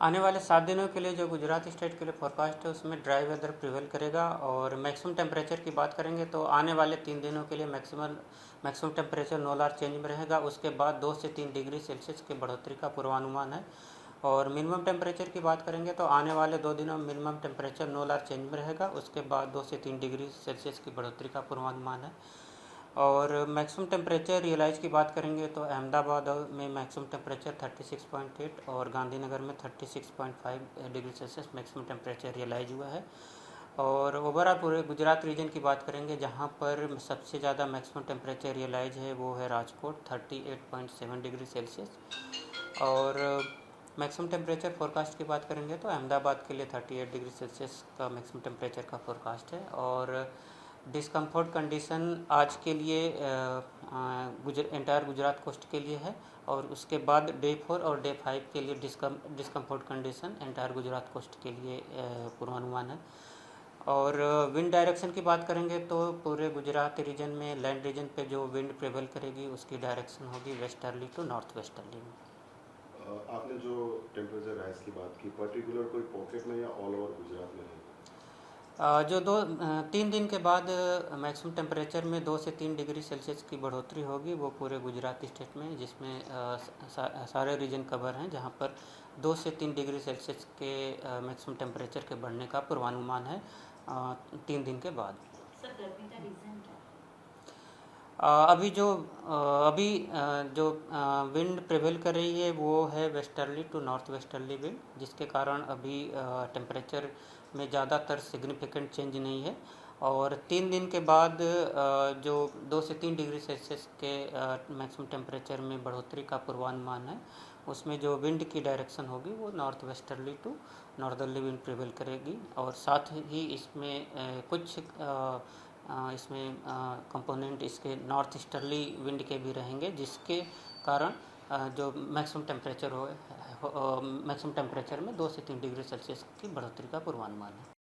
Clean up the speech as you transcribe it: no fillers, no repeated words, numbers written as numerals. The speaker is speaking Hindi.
आने वाले 7 दिनों के लिए जो गुजरात स्टेट के लिए फोरकास्ट है उसमें ड्राई वेदर प्रिवेल करेगा। और मैक्सिमम टेम्परेचर की बात करेंगे तो आने वाले 3 दिनों के लिए maximum temperature no large change में रहेगा। उसके बाद 2 से 3 डिग्री सेल्सियस की बढ़ोतरी का पूर्वानुमान है। और मिनिमम टेम्परेचर की बात करेंगे तो आने वाले 2 दिनों में minimum temperature no large change में रहेगा। उसके बाद 2 से 3 डिग्री सेल्सियस की बढ़ोतरी का पूर्वानुमान है। और मैक्सिमम टेम्परेचर रियलाइज की बात करेंगे तो अहमदाबाद में मैक्सिमम टेम्परेचर 36.8 और गांधीनगर में 36.5 degree Celsius maximum temperature realise हुआ है। और ओवरऑल पूरे गुजरात रीजन की बात करेंगे जहां पर सबसे ज़्यादा मैक्सिमम टेम्परेचर रियलाइज है वो है राजकोट 38.7 डिग्री सेल्सियस। और मैक्सिमम टेम्परेचर फोरकास्ट की बात करेंगे तो अहमदाबाद के लिए 38 डिग्री सेल्सियस का मैक्सिमम टेम्परेचर का फोरकास्ट है। और डिस्कम्फर्ट कंडीशन आज के लिए एंटायर गुजरात कोस्ट के लिए है। और उसके बाद डे 4 और डे 5 के लिए discomfort condition entire Gujarat coast के लिए पूर्वानुमान है। और विंड डायरेक्शन की बात करेंगे तो पूरे गुजरात रीजन में लैंड रीजन पे जो विंड प्रेवल करेगी उसकी डायरेक्शन होगी वेस्टर्ली टू नॉर्थ वेस्टर्ली में। आपने जो टेम्परेचर राइज की बात की, पर्टिकुलर कोई पॉकेट में या ऑल ओवर गुजरात में रहेगा? जो 3 दिन के बाद मैक्सिमम टेम्परेचर में 2 से 3 डिग्री सेल्सियस की बढ़ोतरी होगी वो पूरे गुजरात स्टेट में, जिसमें सारे रीजन कवर हैं जहां पर 2 से 3 डिग्री सेल्सियस के मैक्सिमम टेम्परेचर के बढ़ने का पूर्वानुमान है 3 दिन के बाद। सर गर्मी का रीज़न क्या है? अभी जो विंड प्रेवेल कर रही है वो है westerly to north westerly wind, जिसके कारण अभी टेम्परेचर में ज़्यादातर सिग्निफिकेंट चेंज नहीं है। और 3 दिन के बाद जो 2 से 3 डिग्री सेल्सियस के मैक्सिमम टेम्परेचर में बढ़ोतरी का पूर्वानुमान है उसमें जो विंड की डायरेक्शन होगी वो north westerly to northerly wind prevail करेगी। और साथ ही इसमें कुछ इसमें कंपोनेंट इसके नॉर्थ ईस्टर्ली विंड के भी रहेंगे, जिसके कारण जो मैक्सिमम टेम्परेचर में 2 से 3 डिग्री सेल्सियस की बढ़ोतरी का पूर्वानुमान है।